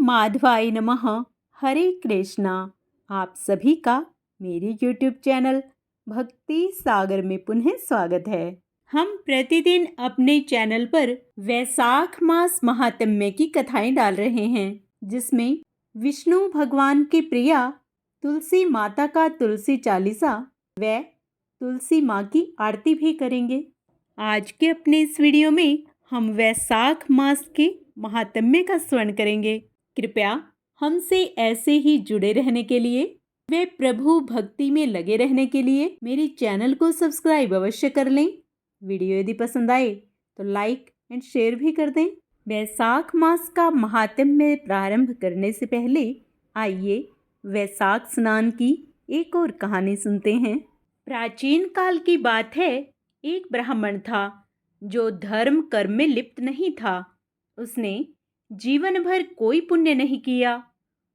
माधवाय नमः। हरे कृष्णा। आप सभी का मेरे YouTube चैनल भक्ति सागर में पुनः स्वागत है। हम प्रतिदिन अपने चैनल पर वैशाख मास महात्म्य की कथाएं डाल रहे हैं, जिसमें विष्णु भगवान के प्रिया तुलसी माता का तुलसी चालीसा व तुलसी माँ की आरती भी करेंगे। आज के अपने इस वीडियो में हम वैशाख मास के महात्म्य का स्मरण करेंगे। कृपया हमसे ऐसे ही जुड़े रहने के लिए वे प्रभु भक्ति में लगे रहने के लिए मेरे चैनल को सब्सक्राइब अवश्य कर लें। वीडियो यदि पसंद आए तो लाइक एंड शेयर भी कर दें। वैशाख मास का महात्म्य प्रारंभ करने से पहले आइए वैशाख स्नान की एक और कहानी सुनते हैं। प्राचीन काल की बात है, एक ब्राह्मण था जो धर्म कर्म में लिप्त नहीं था। उसने जीवन भर कोई पुण्य नहीं किया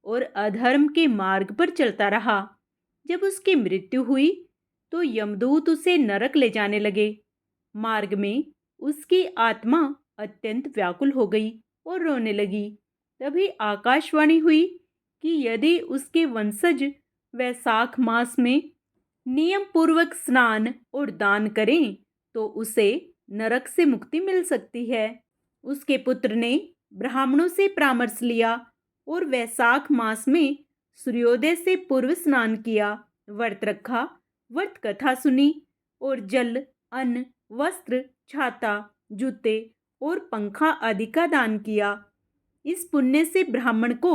और अधर्म के मार्ग पर चलता रहा। जब उसकी मृत्यु हुई तो यमदूत उसे नरक ले जाने लगे। मार्ग में उसकी आत्मा अत्यंत व्याकुल हो गई और रोने लगी। तभी आकाशवाणी हुई कि यदि उसके वंशज वैशाख मास में नियम पूर्वक स्नान और दान करें तो उसे नरक से मुक्ति मिल सकती है। उसके पुत्र ने ब्राह्मणों से परामर्श लिया और वैशाख मास में सूर्योदय से पूर्व स्नान किया, व्रत रखा, व्रत कथा सुनी और जल, अन्न, वस्त्र, छाता, जूते और पंखा आदि का दान किया। इस पुण्य से ब्राह्मण को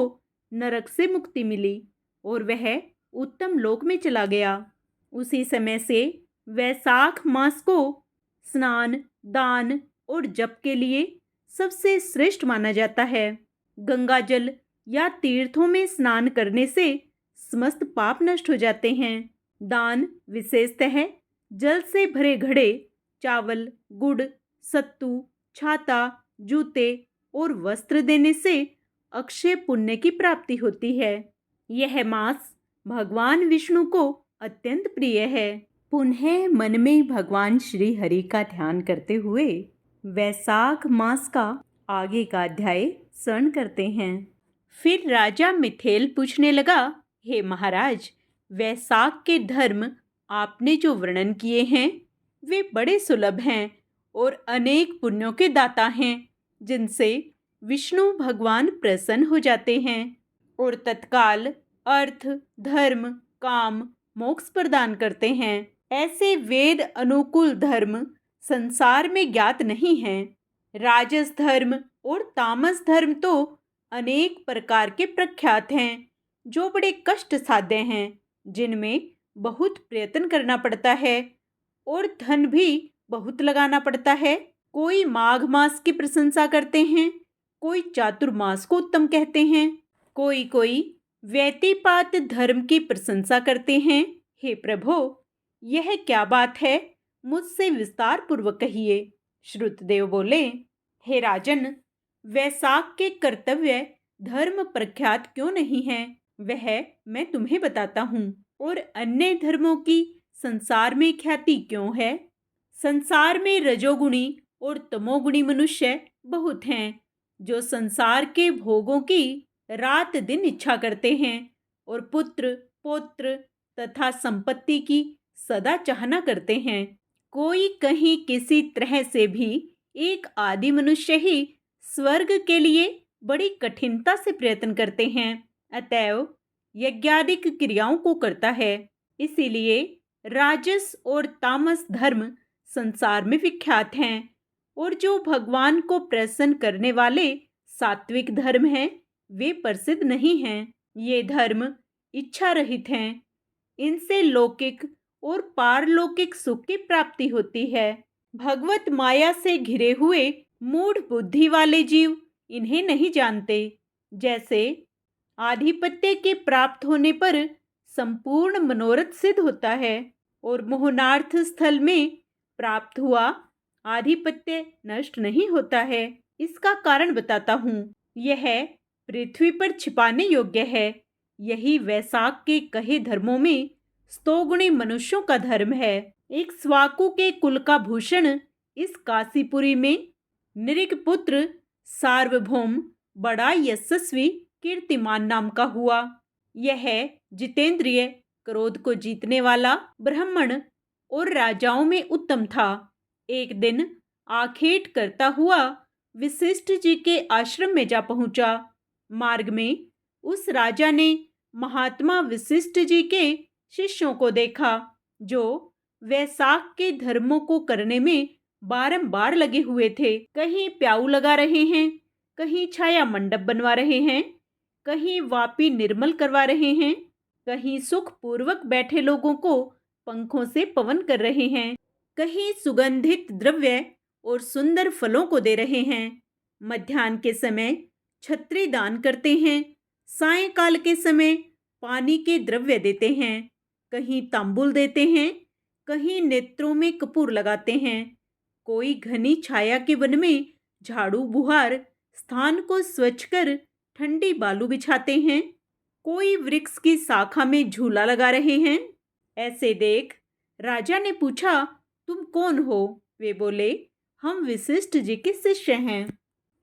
नरक से मुक्ति मिली और वह उत्तम लोक में चला गया। उसी समय से वैशाख मास को स्नान, दान और जप के लिए सबसे श्रेष्ठ माना जाता है। गंगा जल या तीर्थों में स्नान करने से समस्त पाप नष्ट हो जाते हैं। दान विशेषतः जल से भरे घड़े, चावल, गुड़, सत्तू, छाता, जूते और वस्त्र देने से अक्षय पुण्य की प्राप्ति होती है। यह मास भगवान विष्णु को अत्यंत प्रिय है। पुनः मन में भगवान श्री हरि का ध्यान करते हुए वैशाख मास का आगे का अध्याय स्मरण करते हैं। फिर राजा मिथेल पूछने लगा, हे महाराज, वैशाख के धर्म आपने जो वर्णन किए हैं वे बड़े सुलभ हैं और अनेक पुण्यों के दाता हैं, जिनसे विष्णु भगवान प्रसन्न हो जाते हैं और तत्काल अर्थ, धर्म, काम, मोक्ष प्रदान करते हैं। ऐसे वेद अनुकूल धर्म संसार में ज्ञात नहीं हैं। राजस धर्म और तामस धर्म तो अनेक प्रकार के प्रख्यात हैं, जो बड़े कष्ट साध्य हैं, जिनमें बहुत प्रयत्न करना पड़ता है और धन भी बहुत लगाना पड़ता है। कोई माघ मास की प्रशंसा करते हैं, कोई चातुर्मास को उत्तम कहते हैं, कोई व्यतिपात धर्म की प्रशंसा करते हैं। हे प्रभो, यह क्या बात है, मुझसे विस्तार पूर्वक कहिए। श्रुतदेव बोले, हे राजन, वैशाख के कर्तव्य धर्म प्रख्यात क्यों नहीं है, वह मैं तुम्हें बताता हूँ। और अन्य धर्मों की संसार में ख्याति क्यों है। संसार में रजोगुणी और तमोगुणी मनुष्य बहुत हैं, जो संसार के भोगों की रात दिन इच्छा करते हैं और पुत्र, पौत्र तथा संपत्ति की सदा चाहना करते हैं। कोई कहीं किसी तरह से भी एक आदि मनुष्य ही स्वर्ग के लिए बड़ी कठिनता से प्रयत्न करते हैं, अतएव यज्ञादिक क्रियाओं को करता है। इसीलिए राजस और तामस धर्म संसार में विख्यात हैं और जो भगवान को प्रसन्न करने वाले सात्विक धर्म हैं, वे प्रसिद्ध नहीं हैं। ये धर्म इच्छा रहित हैं। इनसे लौकिक और पारलौकिक सुख की प्राप्ति होती है। भगवत माया से घिरे हुए मूढ़ बुद्धि वाले जीव इन्हें नहीं जानते। जैसे आधिपत्य के प्राप्त होने पर संपूर्ण मनोरथ सिद्ध होता है और मोहनार्थ स्थल में प्राप्त हुआ आधिपत्य नष्ट नहीं होता है। इसका कारण बताता हूँ। यह पृथ्वी पर छिपाने योग्य है। यही वैशाख के कहे धर्मों में स्तोगुणी मनुष्यों का धर्म है। एक स्वाकु के कुल का भूषण इस काशीपुरी में नृग पुत्र सार्वभौम बड़ा यशस्वी कीर्तिमान नाम का हुआ। यह जितेंद्रिय, क्रोध को जीतने वाला, ब्राह्मण और राजाओं में उत्तम था। एक दिन आखेट करता हुआ वशिष्ठ जी के आश्रम में जा पहुंचा। मार्ग में उस राजा ने महात्मा वशिष्ठ जी के शिष्यों को देखा, जो वैशाख के धर्मों को करने में बारंबार लगे हुए थे। कहीं प्याऊ लगा रहे हैं, कहीं छाया मंडप बनवा रहे हैं, कहीं वापी निर्मल करवा रहे हैं, कहीं सुख पूर्वक बैठे लोगों को पंखों से पवन कर रहे हैं, कहीं सुगंधित द्रव्य और सुंदर फलों को दे रहे हैं। मध्याह्न के समय छत्री दान करते हैं, सायंकाल के समय पानी के द्रव्य देते हैं, कहीं तांबुल देते हैं, कहीं नेत्रों में कपूर लगाते हैं। कोई घनी छाया के वन में झाड़ू बुहार स्थान को स्वच्छ कर ठंडी बालू बिछाते हैं, कोई वृक्ष की शाखा में झूला लगा रहे हैं। ऐसे देख राजा ने पूछा, तुम कौन हो? वे बोले, हम वशिष्ठ जी के शिष्य हैं।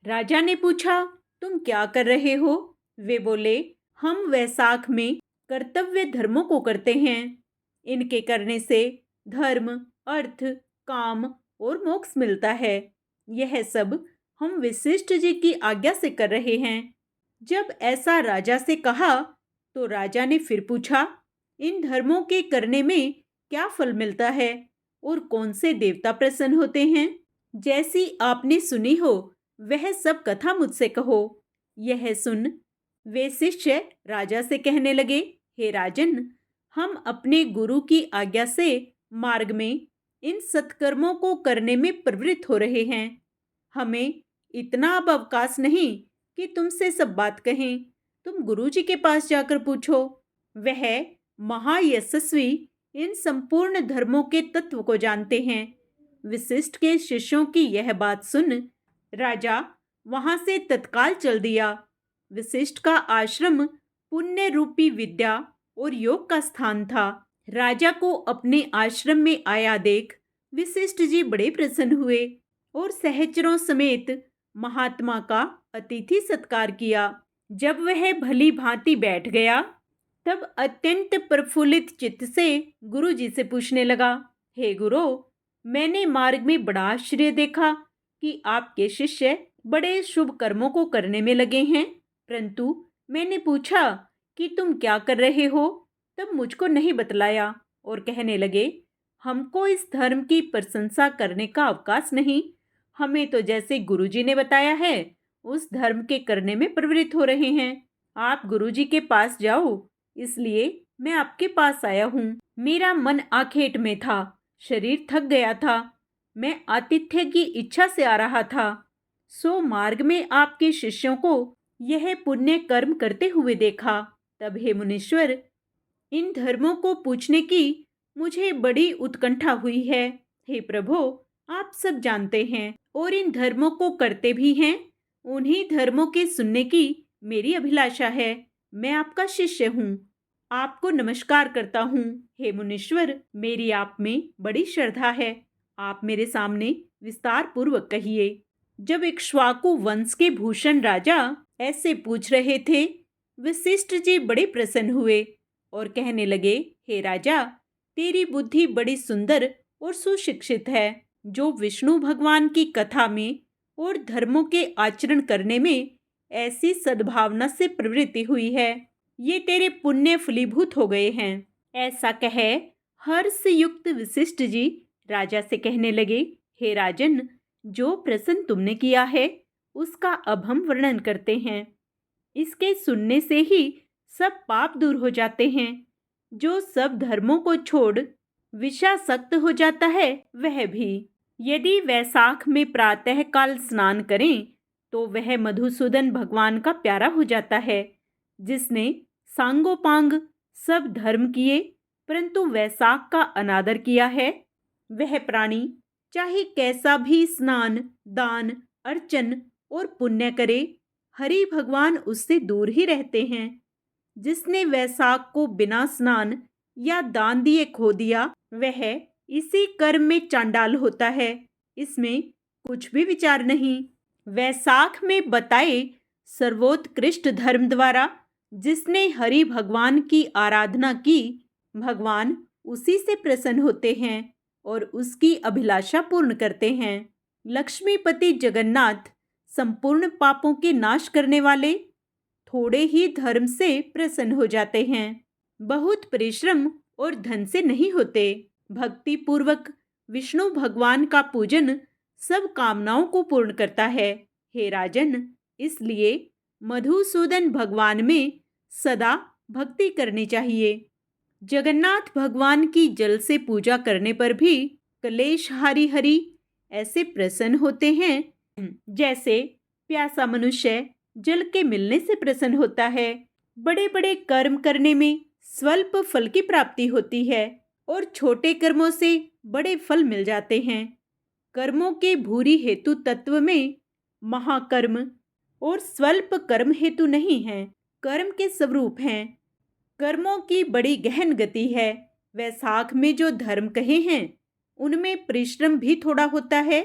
राजा ने पूछा, तुम क्या कर रहे हो? वे बोले, हम वैशाख में कर्तव्य धर्मों को करते हैं। इनके करने से धर्म, अर्थ, काम और मोक्ष मिलता है। यह सब हम वशिष्ठ जी की आज्ञा से कर रहे हैं। जब ऐसा राजा से कहा तो राजा ने फिर पूछा, इन धर्मों के करने में क्या फल मिलता है और कौन से देवता प्रसन्न होते हैं? जैसी आपने सुनी हो वह सब कथा मुझसे कहो। यह सुन वे शिष्य राजा से कहने लगे, हे राजन, हम अपने गुरु की आज्ञा से मार्ग में इन सत्कर्मों को करने में प्रवृत्त हो रहे हैं। हमें इतना अब अवकाश नहीं कि तुमसे सब बात कहें। तुम गुरु जी के पास जाकर पूछो। वह महायशस्वी इन संपूर्ण धर्मों के तत्व को जानते हैं। वशिष्ठ के शिष्यों की यह बात सुन राजा वहां से तत्काल चल दिया। वशिष्ठ का आश्रम पुण्य रूपी विद्या और योग का स्थान था। राजा को अपने आश्रम में आया देख वशिष्ठ जी बड़े प्रसन्न हुए और सहचरों समेत महात्मा का अतिथि सत्कार किया। जब वह भली भांति बैठ गया तब अत्यंत प्रफुल्लित चित्त से गुरु जी से पूछने लगा, हे गुरु, मैंने मार्ग में बड़ा आश्चर्य देखा कि आपके शिष्य बड़े शुभ कर्मों को करने में लगे हैं, परंतु मैंने पूछा कि तुम क्या कर रहे हो तब मुझको नहीं बतलाया और कहने लगे, हमको इस धर्म की प्रशंसा करने का अवकाश नहीं। हमें तो जैसे गुरुजी ने बताया है उस धर्म के करने में प्रवृत्त हो रहे हैं। आप गुरुजी के पास जाओ, इसलिए मैं आपके पास आया हूँ। मेरा मन आखेट में था, शरीर थक गया था, मैं आतिथ्य की इच्छा से आ रहा था। सो मार्ग में आपके शिष्यों को यह पुण्य कर्म करते हुए देखा। तब हे मुनीश्वर, इन धर्मों को पूछने की मुझे बड़ी उत्कंठा हुई है। हे प्रभु, आप सब जानते हैं और इन धर्मों को करते भी हैं। उन्हीं धर्मों के सुनने की मेरी अभिलाषा है। मैं आपका शिष्य हूँ, आपको नमस्कार करता हूँ। हे मुनीश्वर, मेरी आप में बड़ी श्रद्धा है, आप मेरे सामने विस्तार पूर्वक कहिए। जब इक्ष्वाकु वंश के भूषण राजा ऐसे पूछ रहे थे, वशिष्ठ जी बड़े प्रसन्न हुए और कहने लगे, हे राजा, तेरी बुद्धि बड़ी सुंदर और सुशिक्षित है, जो विष्णु भगवान की कथा में और धर्मों के आचरण करने में ऐसी सद्भावना से प्रवृत्ति हुई है, ये तेरे पुण्य फलीभूत हो गए हैं। ऐसा कह हर्ष युक्त वशिष्ठ जी राजा से कहने लगे, हे राजन, जो प्रश्न तुमने किया है उसका अब हम वर्णन करते हैं। इसके सुनने से ही सब पाप दूर हो जाते हैं। जो सब धर्मों को छोड़ विषासक्त हो जाता है वह भी। यदि वैशाख में प्रातः काल स्नान करें तो वह मधुसूदन भगवान का प्यारा हो जाता है। जिसने सांगोपांग सब धर्म किए परंतु वैशाख का अनादर किया है, वह प्राणी चाहे कैसा भी स्नान, दान, अर्चन और पुण्य करे, हरि भगवान उससे दूर ही रहते हैं। जिसने वैशाख को बिना स्नान या दान दिए खो दिया, वह इसी कर्म में चांडाल होता है। इसमें कुछ भी विचार नहीं। वैशाख में बताए सर्वोत्कृष्ट धर्म द्वारा जिसने हरि भगवान की आराधना की, भगवान उसी से प्रसन्न होते हैं और उसकी अभिलाषा पूर्ण करते हैं। लक्ष्मीपति जगन्नाथ संपूर्ण पापों के नाश करने वाले थोड़े ही धर्म से प्रसन्न हो जाते हैं। बहुत परिश्रम और धन से नहीं होते। भक्ति पूर्वक विष्णु भगवान का पूजन सब कामनाओं को पूर्ण करता है। हे राजन, इसलिए मधुसूदन भगवान में सदा भक्ति करनी चाहिए। जगन्नाथ भगवान की जल से पूजा करने पर भी कलेशहारी हरि ऐसे प्रसन्न होते हैं जैसे प्यासा मनुष्य जल के मिलने से प्रसन्न होता है। बड़े बड़े कर्म करने में स्वल्प फल की प्राप्ति होती है और छोटे कर्मों से बड़े फल मिल जाते हैं। कर्मों के भूरि हेतु तत्व में महाकर्म और स्वल्प कर्म हेतु नहीं है, कर्म के स्वरूप हैं। कर्मों की बड़ी गहन गति है। वैशाख में जो धर्म कहे हैं उनमें परिश्रम भी थोड़ा होता है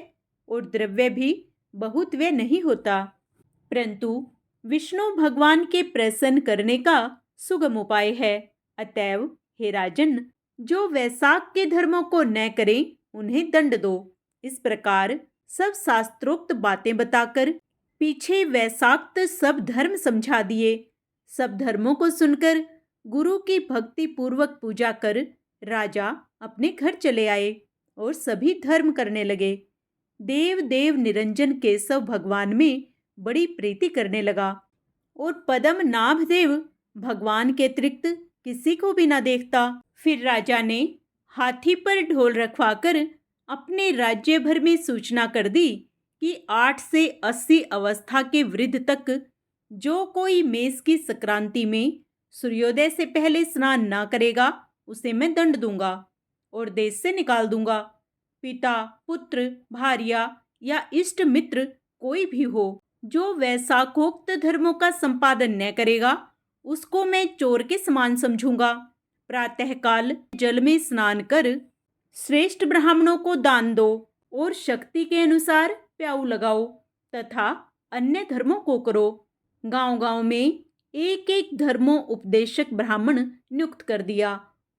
और द्रव्य भी बहुत व्यय नहीं होता, परंतु विष्णु भगवान के प्रसन्न करने का सुगम उपाय है। अतएव हे राजन, जो वैशाख के धर्मों को न करें उन्हें दंड दो। इस प्रकार सब शास्त्रोक्त बातें बताकर पीछे वैशाक्त सब धर्म समझा दिए। सब धर्मों को सुनकर गुरु की भक्ति पूर्वक पूजा कर राजा अपने घर चले आए और सभी धर्म करने लगे। देव देव निरंजन केशव भगवान में बड़ी प्रीति करने लगा और पद्म नाभ देव भगवान के अतिरिक्त किसी को भी न देखता। फिर राजा ने हाथी पर ढोल रखवाकर अपने राज्य भर में सूचना कर दी कि 8 से 80 अवस्था के वृद्ध तक जो कोई मेष की संक्रांति में सूर्योदय से पहले स्नान न करेगा उसे मैं दंड दूंगा और देश से निकाल दूंगा। पिता, पुत्र, भार्या या इष्ट मित्र कोई भी हो जो वैशाखोक्त धर्मों का संपादन न करेगा उसको मैं चोर के समान समझूंगा। प्रातःकाल जल में स्नान कर श्रेष्ठ ब्राह्मणों को दान दो और शक्ति के अनुसार प्याऊ लगाओ तथा अन्य धर्मों को करो। गांव-गांव में एक एक धर्मों उपदेशक ब्राह्मण नियुक्त कर दिया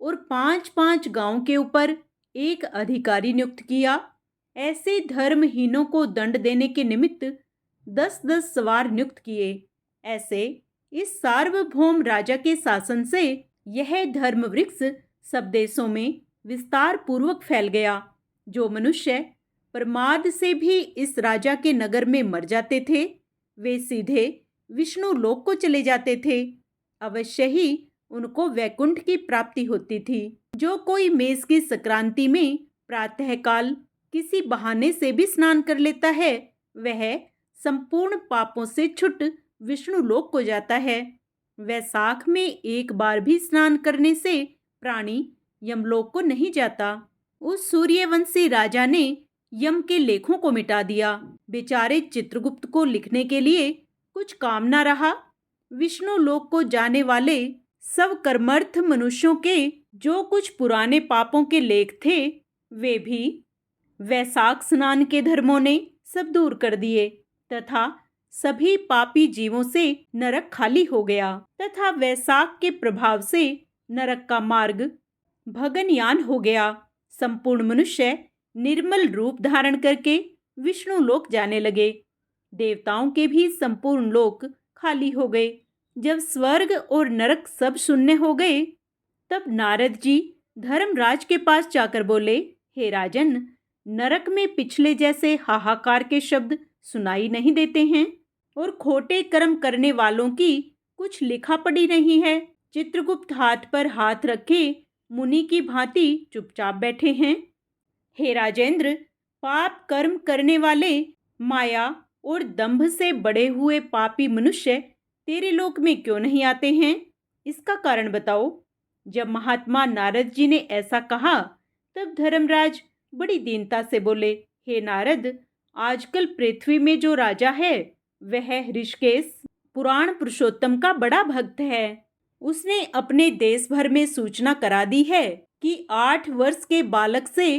और 5-5 गांव के ऊपर एक अधिकारी नियुक्त किया। ऐसे धर्महीनों को दंड देने के निमित्त 10-10 सवार नियुक्त किए। ऐसे इस सार्वभौम राजा के शासन से यह धर्म वृक्ष सब देशों में विस्तार पूर्वक फैल गया। जो मनुष्य प्रमाद से भी इस राजा के नगर में मर जाते थे वे सीधे विष्णु लोक को चले जाते थे। अवश्य ही उनको वैकुंठ की प्राप्ति होती थी। जो कोई मेष की संक्रांति में प्रातःकाल किसी बहाने से भी स्नान कर लेता है वह संपूर्ण पापों से छुट विष्णु लोक को जाता है। वैशाख में एक बार भी स्नान करने से प्राणी यमलोक को नहीं जाता। उस सूर्यवंशी राजा ने यम के लेखों को मिटा दिया। बेचारे चित्रगुप्त को लिखने के लिए कुछ काम न रहा। विष्णु लोक को जाने वाले सब कर्मर्थ मनुष्यों के जो कुछ पुराने पापों के लेख थे वे भी वैशाख स्नान के धर्मों ने सब दूर कर दिए तथा सभी पापी जीवों से नरक खाली हो गया तथा वैशाख के प्रभाव से नरक का मार्ग भगनयान हो गया। संपूर्ण मनुष्य निर्मल रूप धारण करके विष्णु लोक जाने लगे। देवताओं के भी संपूर्ण लोक खाली हो गए। जब स्वर्ग और नरक सब शून्य हो गए तब नारद जी धर्मराज के पास जाकर बोले, हे राजन, नरक में पिछले जैसे हाहाकार के शब्द सुनाई नहीं देते हैं और खोटे कर्म करने वालों की कुछ लिखा पड़ी नहीं है। चित्रगुप्त हाथ पर हाथ रखे मुनि की भांति चुपचाप बैठे हैं। हे राजेंद्र, पाप कर्म करने वाले माया और दंभ से बड़े हुए पापी मनुष्य तेरे लोक में क्यों नहीं आते हैं? इसका कारण बताओ। जब महात्मा नारद जी ने ऐसा कहा तब धर्मराज बड़ी दीनता से बोले, हे नारद, आजकल पृथ्वी में जो राजा है वह ऋषिकेश पुराण पुरुषोत्तम का बड़ा भक्त है। उसने अपने देश भर में सूचना करा दी है कि 8 वर्ष के बालक से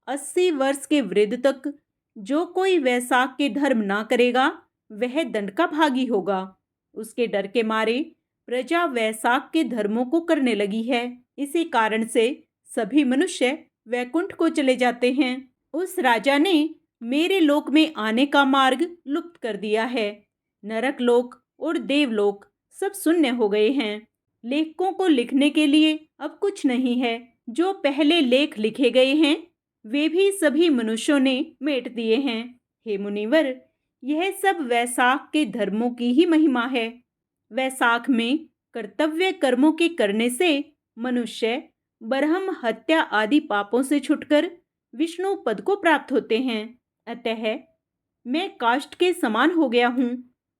80 वर्ष के वृद्ध तक जो कोई वैशाख के धर्म ना करेगा वह दंड का भागी होगा। उसके डर के मारे प्रजा वैशाख के धर्मों को करने लगी है। इसी कारण से सभी मनुष्य वैकुंठ को चले जाते हैं। उस राजा ने मेरे लोक में आने का मार्ग लुप्त कर दिया है। नरक लोक और देवलोक सब शून्य हो गए हैं। लेखकों को लिखने के लिए अब कुछ नहीं है। जो पहले लेख लिखे गए हैं वे भी सभी मनुष्यों ने मेट दिए हैं। हे मुनिवर, यह सब वैशाख के धर्मों की ही महिमा है। वैशाख में कर्तव्य कर्मों के करने से मनुष्य बरहम हत्या आदि पापों से छुटकर विष्णु पद को प्राप्त होते हैं। अतः मैं काष्ठ के समान हो गया हूँ।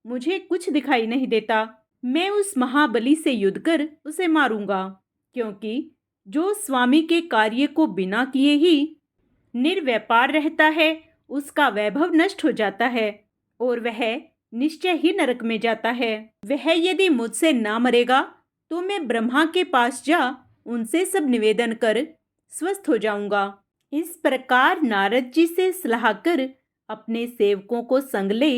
मुझे कुछ दिखाई नहीं देता। मैं उस महाबली से युद्ध कर उसे मारूंगा, क्योंकि जो स्वामी के कार्य को बिना किए ही निर्व्यापार रहता है उसका वैभव नष्ट हो जाता है और वह निश्चय ही नरक में जाता है। वह यदि मुझसे ना मरेगा तो मैं ब्रह्मा के पास जा उनसे सब निवेदन कर स्वस्थ हो जाऊंगा। इस प्रकार नारद जी से सलाह कर अपने सेवकों को संग ले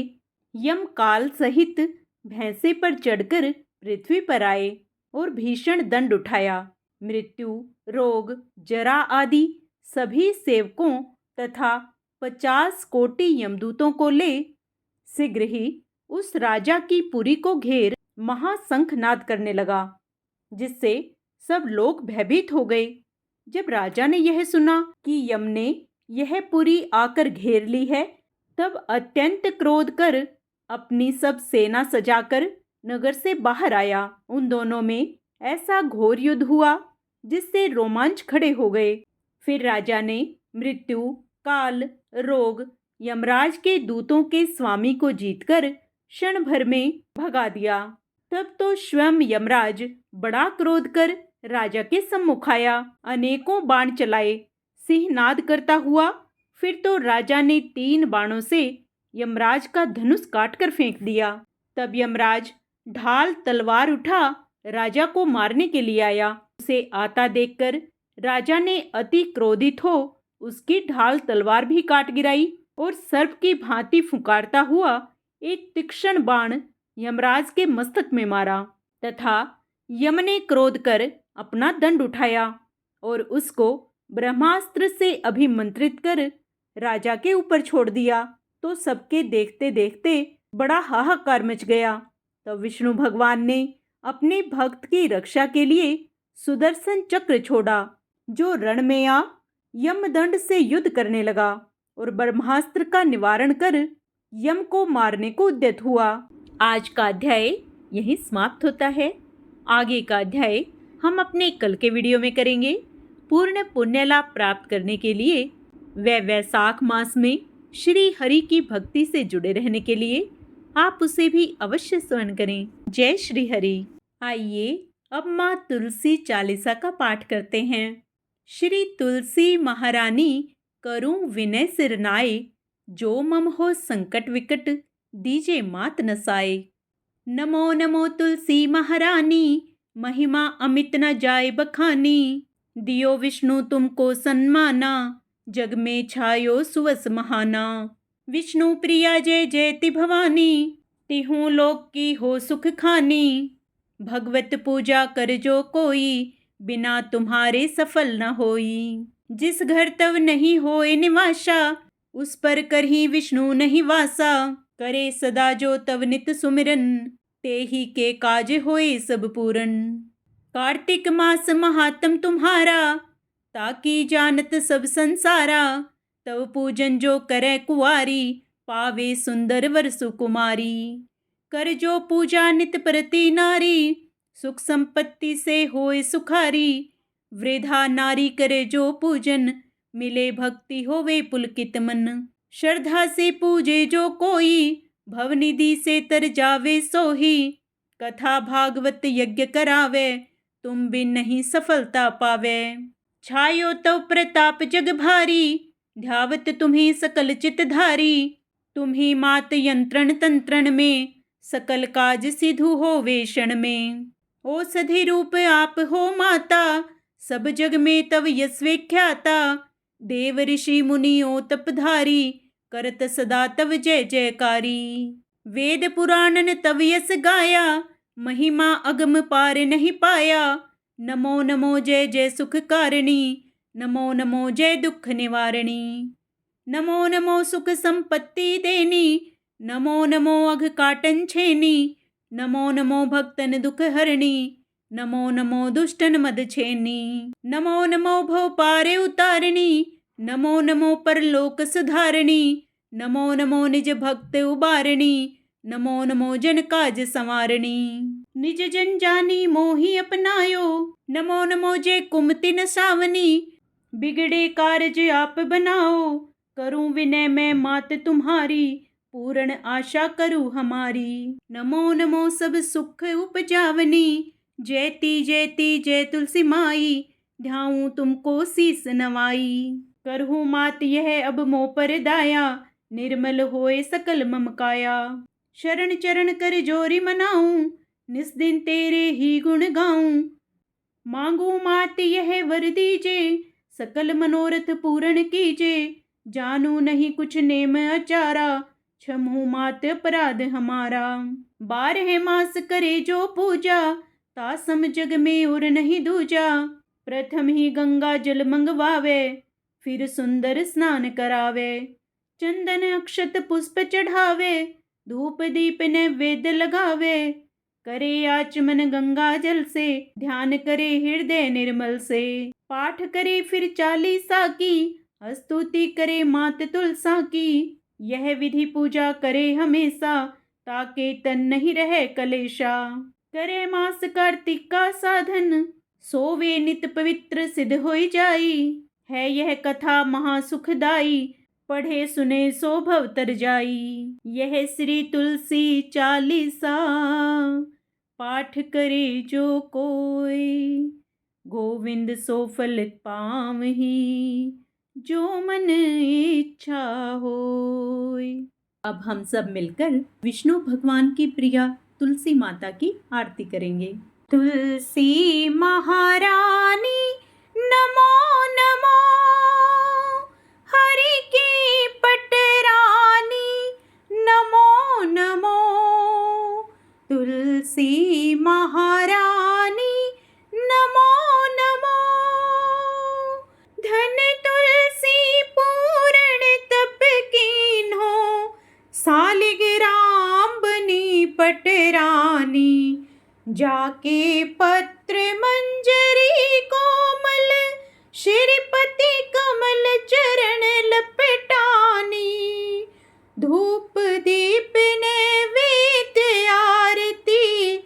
यम काल सहित भैंसे पर चढ़कर पृथ्वी पर आए और भीषण दंड उठाया। मृत्यु, रोग, जरा आदि सभी सेवकों तथा 50 कोटि यमदूतों को ले शीघ्र ही उस राजा की पुरी को घेर महाशंखनाद करने लगा, जिससे सब लोग भयभीत हो गए। जब राजा ने यह सुना कि यम ने यह पुरी आकर घेर ली है, तब अत्यंत क्रोध कर अपनी सब सेना सजाकर नगर से बाहर आया। उन दोनों में ऐसा घोर युद्ध हुआ जिससे रोमांच खड़े हो गए। फिर राजा ने मृत्यु, काल, रोग, यमराज के दूतों के स्वामी को जीतकर क्षण भर में भगा दिया। तब तो स्वयं यमराज बड़ा क्रोध कर राजा के सम्मुख आया। अनेकों बाण चलाए, सिंहनाद करता हुआ। फिर तो राजा ने 3 बाणों से यमराज का धनुष काटकर फेंक दिया। तब यमराज ढाल तलवार उठा राजा को मारने के लिए आया। उसे आता देखकर राजा ने अति क्रोधित हो उसकी ढाल तलवार भी काट गिराई और सर्प की भांति फुकारता हुआ एक तीक्ष्ण बाण यमराज के मस्तक में मारा, तथा यम ने क्रोध कर अपना दंड उठाया और उसको ब्रह्मास्त्र से अभिमंत्रित कर राजा के ऊपर छोड़ दिया। तो सबके देखते देखते बड़ा हाहाकार मच गया। तब विष्णु भगवान ने अपने भक्त की रक्षा के लिए सुदर्शन चक्र छोड़ा, जो रण में आ यमदंड से युद्ध करने लगा और ब्रह्मास्त्र का निवारण कर यम को मारने को उद्यत हुआ। आज का अध्याय यहीं समाप्त होता है। आगे का अध्याय हम अपने कल के वीडियो में करेंगे। पूर्ण पुण्य लाभ प्राप्त करने के लिए व वैशाख मास में श्री हरि की भक्ति से जुड़े रहने के लिए आप उसे भी अवश्य स्मरण करें। जय श्री हरि। आइए अब माँ तुलसी चालीसा का पाठ करते हैं। श्री तुलसी महारानी करूं विनय सिरनाए, जो मम हो संकट विकट दीजे मात नसाए। नमो नमो तुलसी महारानी, महिमा अमित न जाए बखानी। दियो विष्णु तुमको सन्माना, जग में छायो सुवस महाना। विष्णु प्रिया जय जयति भवानी, तिहूँ लोक की हो सुख खानी। भगवत पूजा कर जो कोई, बिना तुम्हारे सफल न होई। जिस घर तव नहीं होए निवासा, उस पर करही विष्णु नहीं वासा। करे सदा जो तव नित सुमिरन, ते ही के काज होए सब पूरन। कार्तिक मास महात्म तुम्हारा, ताकि जानत सब संसारा। तव पूजन जो करे कुवारी, पावे सुंदर वर सुकुमारी। कर जो पूजा नित प्रति नारी, सुख संपत्ति से होए सुखारी। वृद्धा नारी करे जो पूजन, मिले भक्ति होवे पुलकित मन। श्रद्धा से पूजे जो कोई, भवनिधि से तर जावे सोही। कथा भागवत यज्ञ करावे, तुम बिन नहीं सफलता पावे। छायो तव प्रताप जग भारी, ध्यावत तुम्ही सकल चित धारी। तुम्ही मात यंत्रण तंत्रण में, सकल काज सिधु होवे क्षण में। औषधि रूप आप हो माता, सब जग में तव यश विख्याता। देव ऋषि मुनियों तपधारी, करत सदा तव जय जयकारी। वेद पुराणन तव यस गाया, महिमा अगम पार नहीं पाया। नमो नमो जय जय सुख कारिणी, नमो नमो जय दुख निवारिणी। नमो नमो सुख संपत्ति देनी, नमो नमो अघ काटन छेनी। नमो नमो भक्तन दुख हरणी, नमो नमो दुष्टन मद छेनी। नमो नमो भव पारे उतारिणी, नमो नमो परलोक सुधारिणी। नमो नमो निज भक्त उबारिणी, नमो नमो जन काज संवारिणी। निज जन जानी मोहि अपनायो, नमो नमो जय कुमति नसावनी। बिगड़े कारज आप बनाओ, करूं विनय मैं मात तुम्हारी। पूर्ण आशा करूं हमारी, नमो नमो सब सुख उपजावनी। जयति जयति जय तुलसी माई, ध्याऊं तुमको शीस नवाई। करहूं मात यह अब मोह पर दाया, निर्मल होए सकल मम काया। शरण चरण कर जोरी मनाऊं, निस दिन तेरे ही गुण गाऊं। मांगू मात यह वर दीजे, सकल मनोरथ पूर्ण कीजे। जानू नहीं कुछ नेम अचारा, क्षमहु मात अपराध हमारा। 12 मास करे जो पूजा, तासम जग में और नहीं दूजा। प्रथम ही गंगा जल मंगवावे, फिर सुंदर स्नान करावे। चंदन अक्षत पुष्प चढ़ावे, धूप दीप नैवेद्य लगावे। करे आचमन गंगा जल से, ध्यान करे हृदय निर्मल से। पाठ करे फिर 40 की, स्तुति करे मात तुलसा की। यह विधि पूजा करे हमेशा, ताके तन नहीं रहे कलेशा। करे मास कार्तिक का साधन, सोवे नित पवित्र सिद्ध होई जाई। है यह कथा महासुखदाई, पढ़े सुने सो भव तर जाई। यह श्री तुलसी चालीसा, पाठ करे जो कोई। गोविंद सो फल पावहीं, जो मन इच्छा होय। अब हम सब मिलकर विष्णु भगवान की प्रिया तुलसी माता की आरती करेंगे। तुलसी महारानी नमो नमो, हरि की पटरानी नमो नमो। तुलसी महारानी नमो नमो, धन तुलसी पूर्ण तप कीन्हो। सालिग्राम बनी पटरानी, जाके पत्र मंजरी कोमल। श्रीपति कमल चरण लपटानी, धूप दीप नैवेद्य आरती।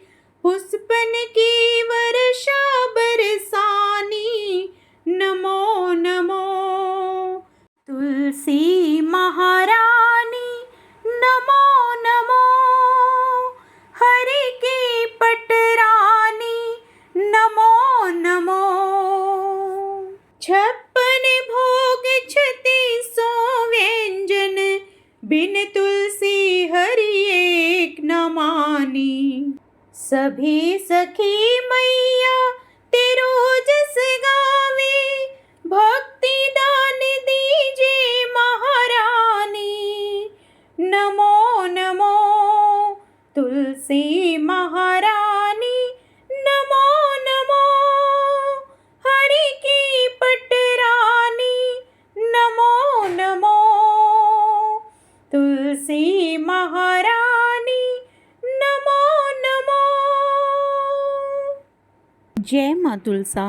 पुष्पन की वर्षा बरसानी, नमो नमो। तुलसी महारानी नमो नमो, हरि की पटरानी नमो नमो। 56 भोग 36 व्यंजन, बिन तुलसी हरि एक न मानी। सभी सखी मैया तेरो जस गावे, भक्ति दान दीजे महारानी। नमो नमो तुलसी महारानी, नमो नमो, हरि की पटरानी नमो नमो। तुलसी महारानी नमो नमो। जय माँ तुलसा।